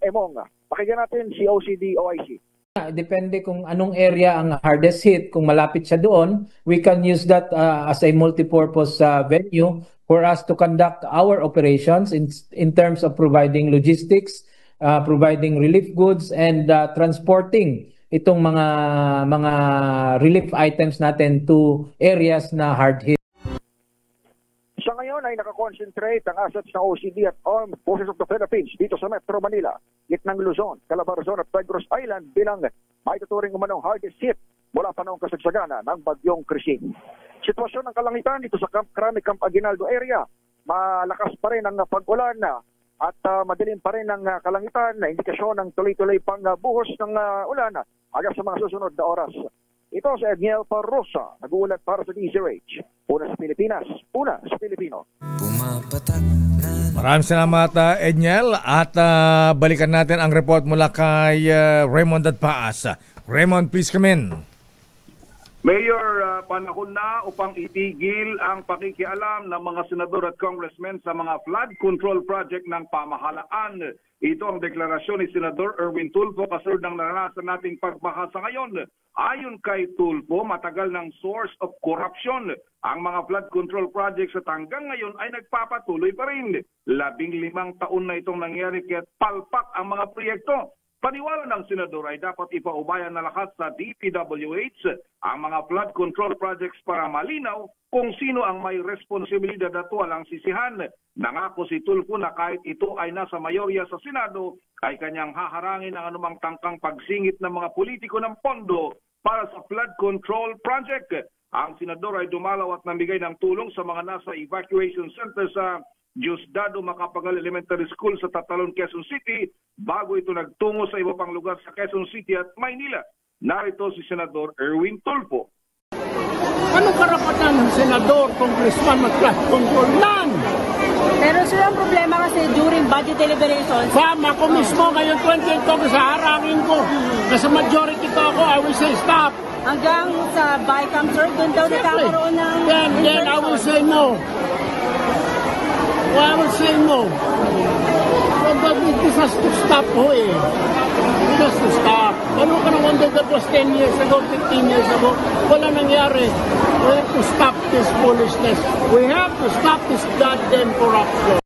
Speaker 10: Emong. Pakinggan natin si OCD OIC.
Speaker 11: Depende kung anong area ang hardest hit. Kung malapit siya doon, we can use that as a multi-purpose venue for us to conduct our operations in terms of providing logistics, providing relief goods, and transporting itong mga relief items natin to areas na hard hit.
Speaker 10: Sa ngayon ay nakakonsentrate ang assets ng OCD at Armed Forces of the Philippines dito sa Metro Manila, gitnang Luzon, Calabarzon at Negros Island bilang may tuturing umanong hardest hit mula pa noong kasagsagana ng bagyong Krising. Sitwasyon ng kalangitan dito sa Camp Crame, Camp Aguinaldo area, malakas pa rin ang pag-ulan at madilim pa rin ang kalangitan na indikasyon ng tuloy-tuloy pang buhos ng ulan hanggang sa mga susunod na oras. Ito si Edniel Parosa, nag-uulat para sa DZRH. Una sa Pilipinas, una sa Pilipino.
Speaker 1: Maraming salamat, Edniel. At balikan natin ang report mula kay Raymond Dadpaas. Raymond, please come in.
Speaker 9: Mayor, panahon na upang itigil ang pakikialam ng mga senador at congressmen sa mga flood control project ng pamahalaan. Ito ang deklarasyon ni Senador Erwin Tulfo kasunod ng naranasan nating pagbaha sa ngayon. Ayon kay Tulfo, matagal ng source of corruption. Ang mga flood control projects at hanggang ngayon ay nagpapatuloy pa rin. 15 taon na itong nangyari kaya't palpak ang mga proyekto. Paniwala ng senador ay dapat ipaubayan na lahat sa DPWH ang mga flood control projects para malinaw kung sino ang may responsibilidad at walang sisihan. Nangako si Tulfo na kahit ito ay nasa mayorya sa Senado, ay kanyang haharangin ang anumang tangkang pagsingit ng mga politiko ng pondo para sa flood control project. Ang senador ay dumalaw at namigay ng tulong sa mga nasa evacuation center sa Diosdado Macapagal Elementary School sa Tatalon, Quezon City, bago ito nagtungo sa iba pang lugar sa Quezon City at Maynila. Narito si Senador Erwin Tulfo.
Speaker 12: Anong karapatan ng senador, congressman, mag-flood control? None!
Speaker 13: Pero sir, ang problema kasi during budget deliberations...
Speaker 12: Sam, ako mismo ngayon 28 ko, harangin ko. Kasi majority ko ako, I will say stop.
Speaker 13: Hanggang sa BICAM, sir, doon daw nakakaroon ng...
Speaker 12: Then I will say no. I will say no. But this has to stop ho eh. It has to stop. Ano ka nang wonder that was 10 years ago, 15 years ago? Wala nangyari. We have to stop this foolishness. We have to stop this goddamn corruption.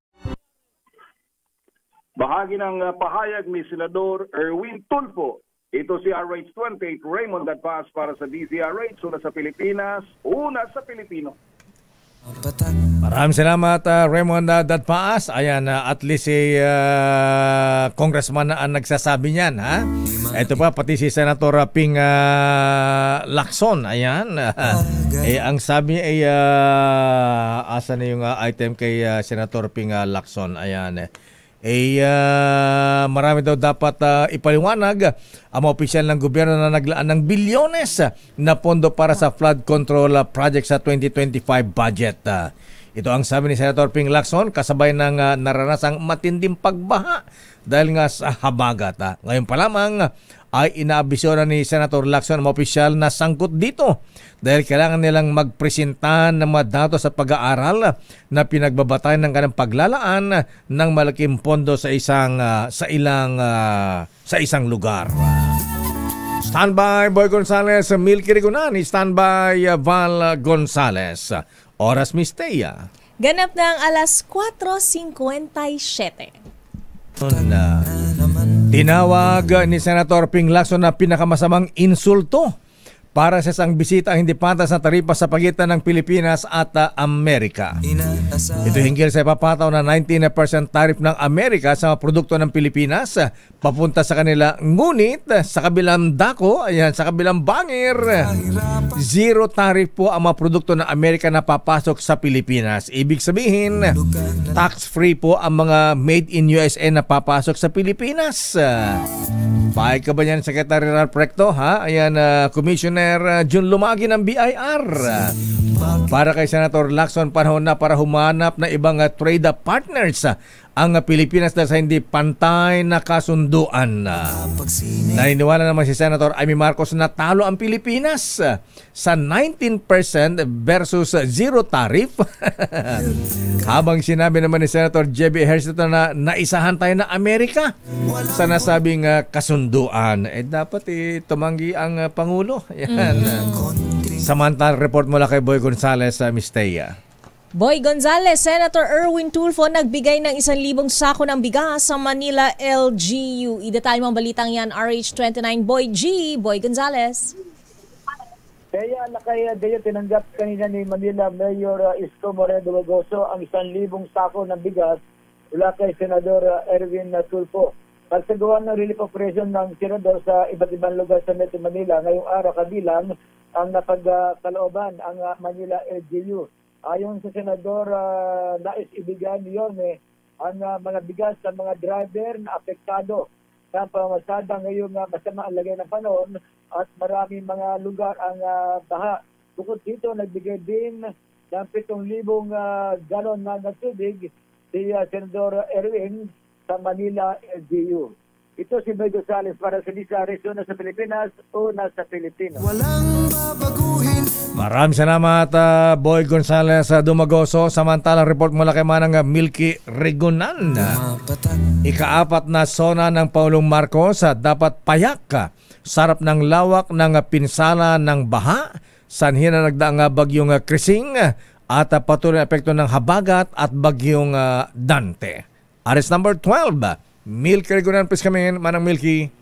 Speaker 9: Bahagi ng pahayag ni Senador Erwin Tulfo. Ito si RH28 Raymond Dadpaas para sa DZRH, una sa Pilipinas, una sa Pilipino.
Speaker 1: Maraming salamat, Raymond Dadpaas. Ayan, at least si congressman na ang nagsasabi niyan. Ha? Ito pa, pati si Senator Ping Lacson. Ayan. Ang sabi ay, asa na yung item kay Senator Ping Lacson. Ayan. Marami daw dapat ipaliwanag ang mga opisyal ng gobyerno na naglaan ng bilyones na pondo para sa flood control project sa 2025 budget. Ito ang sabi ni Senator Ping Lacson kasabay ng naranasang matinding pagbaha dahil nga sa habagat. Ngayon pa lamang ay inaabisyonan ni Senator Lacson ang mga opisyal na sangkot dito dahil kailangan nilang magpresenta ng mga datos sa pag-aaral na pinagbabatayan ng kanilang paglalaan ng malaking pondo sa isang lugar. Standby Boy Gonzales, Milky Rigunan. Standby Val Gonzales. Oras Mistea.
Speaker 4: Ganap ng alas 4:57.
Speaker 1: Tinawag ni Senator Ping Lacson na pinakamasamang insulto para sa isang bisita ang hindi patas na taripa sa pagitan ng Pilipinas at Amerika. Ito hinggil sa ipapataw na 19% tariff ng Amerika sa mga produkto ng Pilipinas papunta sa kanila. Ngunit sa kabilang dako, sa kabilang bangir, zero tariff po ang mga produkto ng Amerika na papasok sa Pilipinas. Ibig sabihin, tax-free po ang mga made in USA na papasok sa Pilipinas. Pahay ka ba yan, Secretary Ralph Recto? Commissioner Jun Lumagi ng BIR. Para kay Senator Lacson, panahon na para humanap na ibang trade partners ang Pilipinas dahil sa hindi pantay na kasunduan. Naniniwala naman si Senator Amy Marcos na talo ang Pilipinas sa 19% versus zero tariff. Habang sinabi naman ni Senator J.B. Ejercito na naisahan tayo na Amerika sa nasabing kasunduan. Dapat tumanggi ang Pangulo. Yan. Samantal report mula kay Boy Gonzales sa Mistea.
Speaker 4: Boy Gonzales, Senator Erwin Tulfo nagbigay ng 1,000 sako ng bigas sa Manila LGU. Idetalye mo ang balitang yan, RH29 Boy G. Boy Gonzales.
Speaker 14: Kaya nakaya dayo tinanggap kanina ni Manila Mayor Isko Moreno Dumagoso ang 1,000 sako ng bigas mula kay Senador Erwin Tulfo. Pagsagawa ng relief operation ng Senador sa iba't ibang lugar sa Metro Manila ngayong araw kabilang ang napagkalooban ang Manila LGU. Ayon sa Senador, nais ibigay niyon ang mga bigas sa mga driver na apektado sa pamamasada ngayong masama ang lagay ng panahon at maraming mga lugar ang baha. Bukod dito, nagbigay din ng 7,000 galon ng tubig si Senador Erwin sa Manila LGU. Ito si Boy Gonzales para sa Misares, una sa Pilipinas, una sa Pilipino. Walang babaguhin.
Speaker 1: Maraming salamat Boy Gonzales Dumagoso. Samantalang report mula kay Manang Milky Rigunan. Ika-4 na sona ng Pangulong Marcos dapat payak. Sarap ng lawak ng pinsala ng baha. Sanhin na nagdaang bagyong Krising at patuloy na epekto ng habagat at bagyong Dante. Aris number 12. Milky Rigunan, please come in. Manang Milky.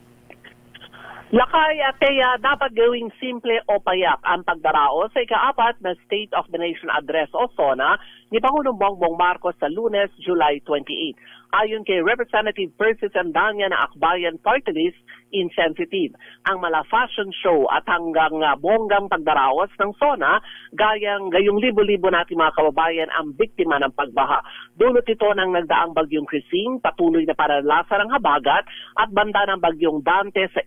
Speaker 15: Lakay at kaya dapat gawing simple o payak ang pagdarao sa ika-4 na State of the Nation Address o SONA ni Pangulong Bongbong Marcos sa Lunes, July 28. Ayon kay Representative Percy Sandanya na Akbayan Party List, insensitive ang mala fashion show at hanggang bonggang pagdaraos ng SONA gayong libo-libo nating mga kababayan ang biktima ng pagbaha. Dulot ito ng nagdaang bagyong Krising, patuloy na paralasa ng habagat at banda ng bagyong Dante sa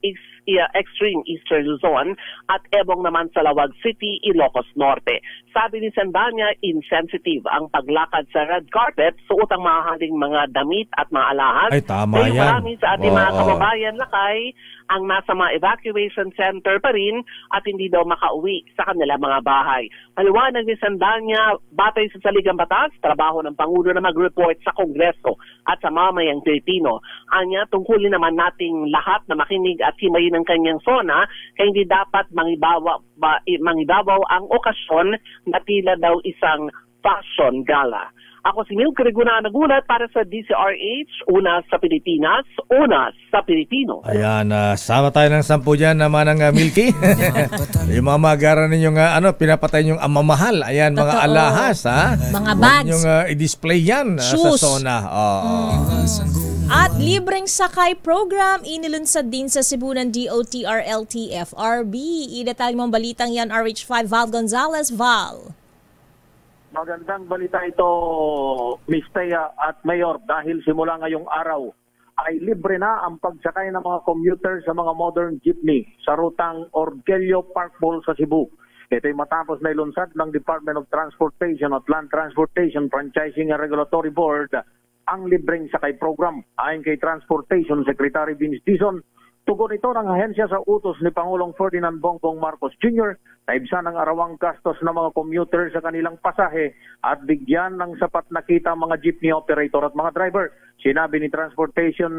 Speaker 15: extreme eastern Luzon at ebong naman sa Lawag City, Ilocos Norte. Sabi ni Sandanya, insensitive ang paglakad sa red carpet, suot ang mahahaling mga damit at mga alahas.
Speaker 1: Ay, tama yan.
Speaker 15: Marami sa ating mga kababayan, Lakay, ang nasa mga evacuation center pa rin at hindi daw makauwi sa kanilang mga bahay. Maliwanag ni Sandanya, batay sa saligang batas, trabaho ng Pangulo na mag-report sa Kongreso at sa mamayang Pilipino. Anya, tungkulin naman nating lahat na makinig at himayin ng kanyang SONA kaya hindi dapat mangibabaw ang okasyon na tila daw isang fashion gala. Ako si Milky Rigunan, nagulat para sa DCRH, una sa Pilipinas, una sa Pilipino.
Speaker 1: Ayan, sama tayo ng 10 dyan naman ng Milky. Yung mga magaran ninyong pinapatay ninyong amamahal. Ayan, mga
Speaker 4: Totoo.
Speaker 1: alahas, ha?
Speaker 4: Mga bags.
Speaker 1: Yung i-display yan sa
Speaker 4: Shoes.
Speaker 1: SONA.
Speaker 4: At libreng sakay program inilunsad din sa Cebu ng DOTR LTFRB. Idetalye mo ang balitang yan, RH5 Val Gonzales. Val.
Speaker 16: Magandang balita ito, Miss Thea at Mayor, dahil simula ngayong araw ay libre na ang pagsakay ng mga commuter sa mga modern jeepney sa rutang Orgelio Park Mall sa Cebu. Ito ay matapos na ilunsad ng Department of Transportation at Land Transportation Franchising and Regulatory Board ang libreng sakay program. Ayon kay Transportation Secretary Vince Dizon, Tugon ito ng ahensya sa utos ni Pangulong Ferdinand Bongbong Marcos Jr. na ibsan ng arawang gastos ng mga commuter sa kanilang pasahe at bigyan ng sapat na kita ang mga jeepney operator at mga driver. Sinabi ni Transportation,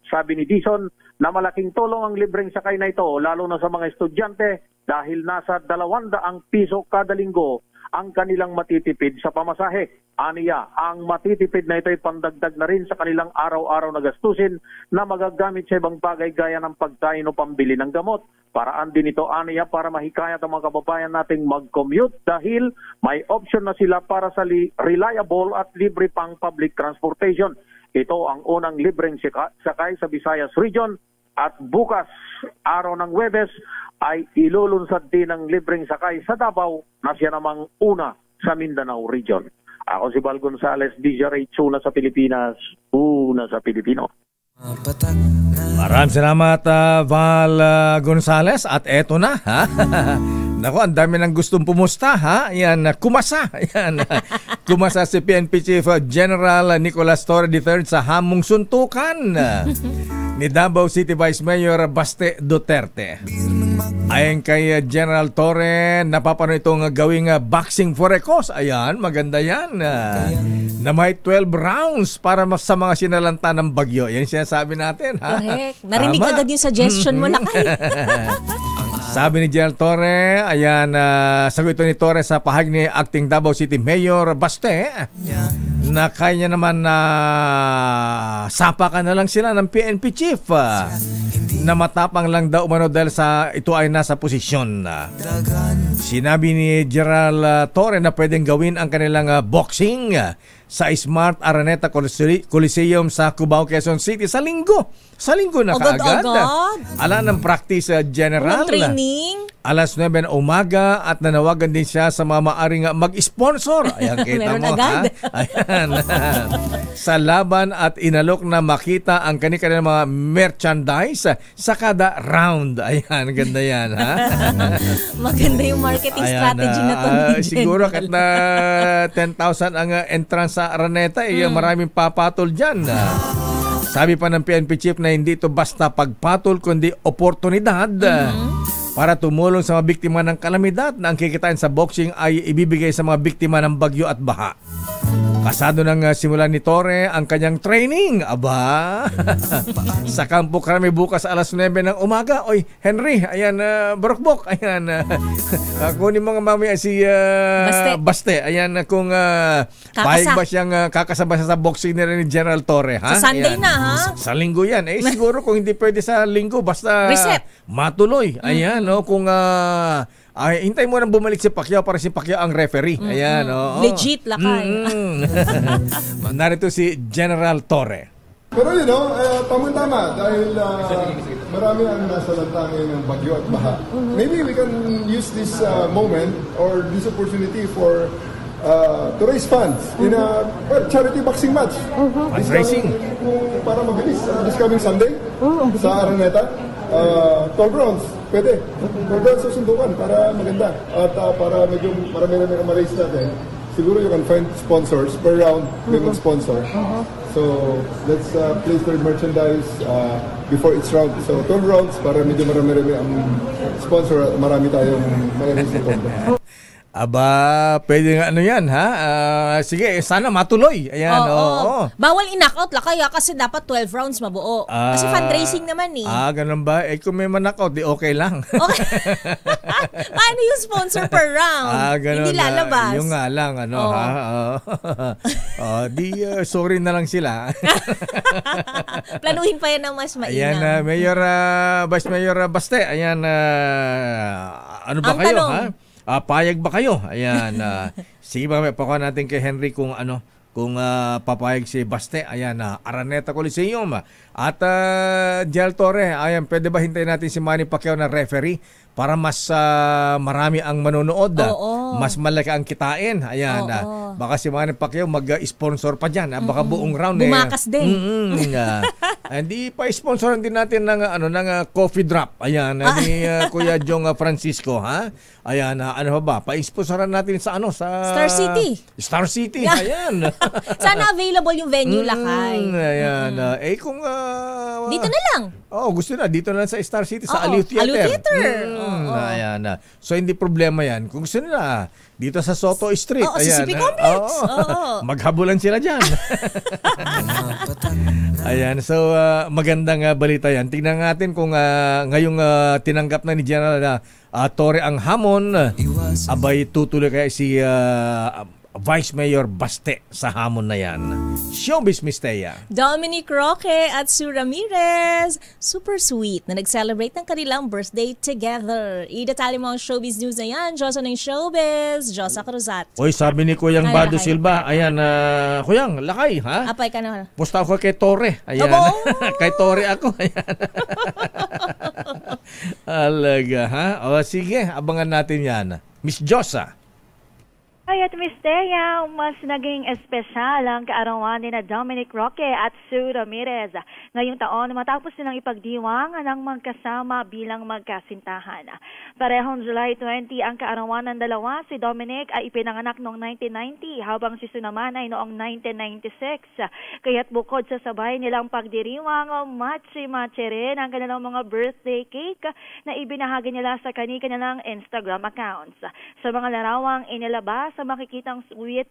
Speaker 16: sabi ni Dizon, na malaking tulong ang libreng sakay na ito lalo na sa mga estudyante dahil nasa 200 piso kada linggo ang kanilang matitipid sa pamasahe. Aniya, ang matitipid na ito ay pandagdag na rin sa kanilang araw-araw na gastusin na magagamit sa ibang bagay gaya ng pagkain o pambili ng gamot. Paraan din ito, aniya, para mahikayat ang mga kababayan nating mag-commute dahil may option na sila para sa reliable at libre pang public transportation. Ito ang unang libreng sakay sa Visayas Region at bukas, araw ng Huwebes, ay ilulunsad din ng libreng sakay sa Davao na siya namang una sa Mindanao Region. Ako si Val Gonzales, DZRH, una sa Pilipinas, una sa Pilipino.
Speaker 1: Maraming salamat, Val Gonzales. At eto na, ha? Naku, ang dami nang gustong pumusta, ha? Yan, kumasa. Yan, kumasa si PNP Chief General Nicolas Torre III sa hamong suntukan ni Davao City Vice Mayor Baste Duterte. Ayon kay General Torre, napapanood itong gawing boxing for a cause. Ayan, maganda yan. Na may 12 rounds para sa mga sinalanta ng bagyo. Yan sinasabi natin, ha?
Speaker 4: Correct. Narinig agad yung suggestion mo, Lakay.
Speaker 1: Sabi ni General Torre, ayan, sagot ito ni Torre sa pahag ni Acting Davao City Mayor Baste, na kaya niya naman na sapakan na lang sila ng PNP Chief na matapang lang daw umano dahil sa ito ay nasa posisyon. Sinabi ni General Torre na pwedeng gawin ang kanilang boxing sa Smart Araneta Coliseum sa Cubao, Quezon City sa linggo. Sa linggo na kaagad. Ala ng practice general.
Speaker 4: Training.
Speaker 1: Alas 9 ng umaga at nanawagan din siya sa mga maaring mag-sponsor. Ayan, kita mo, ha? Ayan. Sa laban at inalok na makita ang kanilang mga merchandise sa kada round. Ayan, ganda yan, ha?
Speaker 4: Maganda yung marketing strategy na to.
Speaker 1: Siguro kahit na 10,000 ang entrance sa Araneta, maraming papatol dyan. Sabi pa ng PNP Chief na hindi ito basta pagpatol kundi oportunidad para tumulong sa mga biktima ng kalamidad na ang kikitain sa boxing ay ibibigay sa mga biktima ng bagyo at baha. Kasado ng simulan ni Torre ang kanyang training. Aba, sa Kampo Krami bukas alas 9 ng umaga. Oy, Henry, ayan, Borokbok, ayan, kunin mo nga mamaya si Baste. Ayan, kung pahig ba siyang kakasaba sa boxing nila ni General Torre. Ha?
Speaker 4: Sa Sunday ayan. Na, ha?
Speaker 1: Sa linggo yan. Siguro kung hindi pwede sa linggo, basta matuloy. Ayan, no, kung hintay mo nang bumalik si Pacquiao para si Pacquiao ang referee. Ayan,
Speaker 4: legit, Lakay.
Speaker 1: Narito si General Torre.
Speaker 17: Pero tama-tama dahil marami ang nasa lanta ngayon ng bagyo at baha. Maybe we can use this moment or this opportunity for to raise funds in a charity boxing match.
Speaker 1: Fundraising.
Speaker 17: Para mabilis. This coming Sunday sa Araneta. 12 rounds, pwede. 12 rounds sa sundukan para maganda. At para medyo marami-rami ang ma-raise natin. Siguro you can find sponsors per round, may mag-sponsor. So let's place their merchandise before each round. So 12 rounds para medyo marami-rami ang sponsor at marami tayong ma-raise na tombo.
Speaker 1: Aba, pwede nga yan, ha? Sige, sana matuloy. Ayan, oo.
Speaker 4: Bawal i-knockout, Lakay, kasi dapat 12 rounds mabuo. Kasi fundraising naman, eh.
Speaker 1: Ganun ba? Kung may man-knockout, di okay lang.
Speaker 4: Okay. Paano yung sponsor per round?
Speaker 1: Ganun.
Speaker 4: Hindi lalabas.
Speaker 1: Yung nga lang, ha? Sorry na lang sila.
Speaker 4: Planuhin pa yan ng mas mainam.
Speaker 1: Ayan, Vice Mayor Baste, ayan, ano ba kayo, ha? Payag ba kayo? Ayan. Sige ba, pakuha natin kay Henry kung papayag si Baste. Ayan, Araneta Coliseum. At General Torre, ayan, pwede ba hintayin natin si Manny Pacquiao na referee para mas marami ang manonood? Mas malaki ang kitain. Ayan, baka si Manny Pacquiao mag-sponsor pa dyan. Baka buong round.
Speaker 4: Bumakas din.
Speaker 1: Hindi pa sponsoran din natin ng coffee drop. Ayan, ni Kuya Jong Francisco, ha? Ayan, ano ba? Pa-sponsoran natin sa
Speaker 4: Star City.
Speaker 1: Star City. Ayan.
Speaker 4: Sana available yung venue, Lakay.
Speaker 1: Ayan. Kung
Speaker 4: Dito na lang.
Speaker 1: Gusto na. Dito na lang sa Star City, sa
Speaker 4: Oo,
Speaker 1: Aliw Theater.
Speaker 4: Aliw Theater.
Speaker 1: Ayan na. So, hindi problema yan. Kung gusto nila, dito sa Soto Street.
Speaker 4: Sa CP Complex.
Speaker 1: Maghabulan sila dyan. Ayan. So, magandang balita yan. Tingnan natin kung ngayong tinanggap na ni General Torre ang hamon, abay tutuloy kaya si Vice Mayor Baste sa hamon na yan. Showbiz, Miss Thea.
Speaker 4: Dominic Roque at Sue Ramirez, super sweet na nag-celebrate ng kanilang birthday together. Idetali mo ang showbiz news na yan. Diyosa ng showbiz, Diyosa Cruzat.
Speaker 1: Oy, sabi ni Kuyang Bado Silva, ayan, Kuyang, lakay, ha?
Speaker 4: Apay ka na.
Speaker 1: Pusta ako kay Torre. Ayan. Kay Torre ako. Ayan. Alaga, ha? O, sige, abangan natin yan. Miss Diyosa.
Speaker 18: Ay, at Miss Thea, mas naging espesyal ang kaarawan ni na Dominic Roque at Sue Ramirez. Ngayong taon, matapos nilang ipagdiwang ng magkasama bilang magkasintahan. Parehong July 20 ang kaarawan ng dalawa. Si Dominic ay ipinanganak noong 1990 habang si Sue naman ay noong 1996. Kaya't bukod sa sabay nilang pagdiriwang, matchi-matchi rin ang kanilang mga birthday cake na ibinahagi nila sa kanilang Instagram accounts. Sa mga larawang inilabas, sa makikitang sweet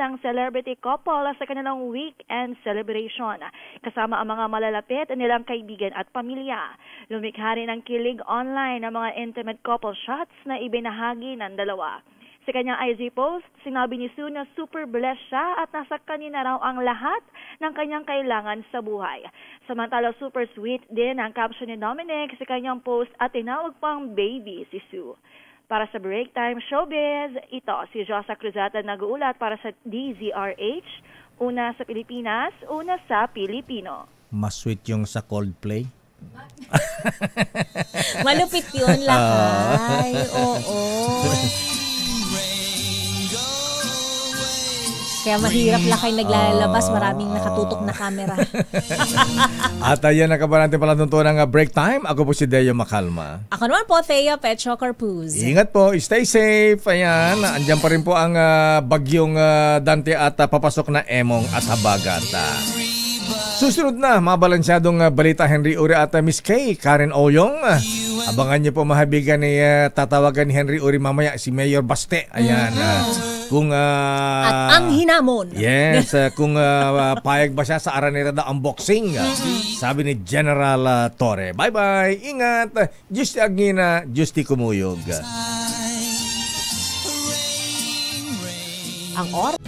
Speaker 18: ang celebrity couple sa kanilang weekend celebration. Kasama ang mga malalapit nilang kaibigan at pamilya. Lumikha rin ng kilig online ng mga intimate couple shots na ibinahagi ng dalawa. Sa kanyang IG post, sinabi ni Sue na super blessed siya at nasa kanina raw ang lahat ng kanyang kailangan sa buhay. Samantala, super sweet din ang caption ni Dominic sa kanyang post at tinawag pang baby si Sue. Para sa Break Time Showbiz, ito si Josa Cruzata nag-uulat para sa DZRH, una sa Pilipinas, una sa Pilipino.
Speaker 1: Mas sweet yung sa Coldplay.
Speaker 4: Malupit yun, lakay. Oo. Kaya mahirap lakay naglalabas, maraming nakatutok na camera.
Speaker 1: At ayan, nakabalan natin pala tuntunan ng Break Time. Ako po si Deo Macalma.
Speaker 4: Ako naman po, Thea Petro Carpuz.
Speaker 1: Ingat po, stay safe. Ayan, andyan pa rin po ang bagyong Dante at papasok na Emong at Habagat. Susunod na, mabalansyadong balita Henry Uri at Miss Kay, Karen Oyong. Abangan niyo po mahabigan ni tatawagan ni Henry Uri mamaya si Mayor Baste. Ayan. Kung
Speaker 4: at ang hinamon.
Speaker 1: Yes, kung payag ba siya sa Araneta na unboxing. Sabi ni General Torre. Bye-bye. Ingat. Diyos ti Agina, Diyos ti Kumuyog.
Speaker 4: Ang oras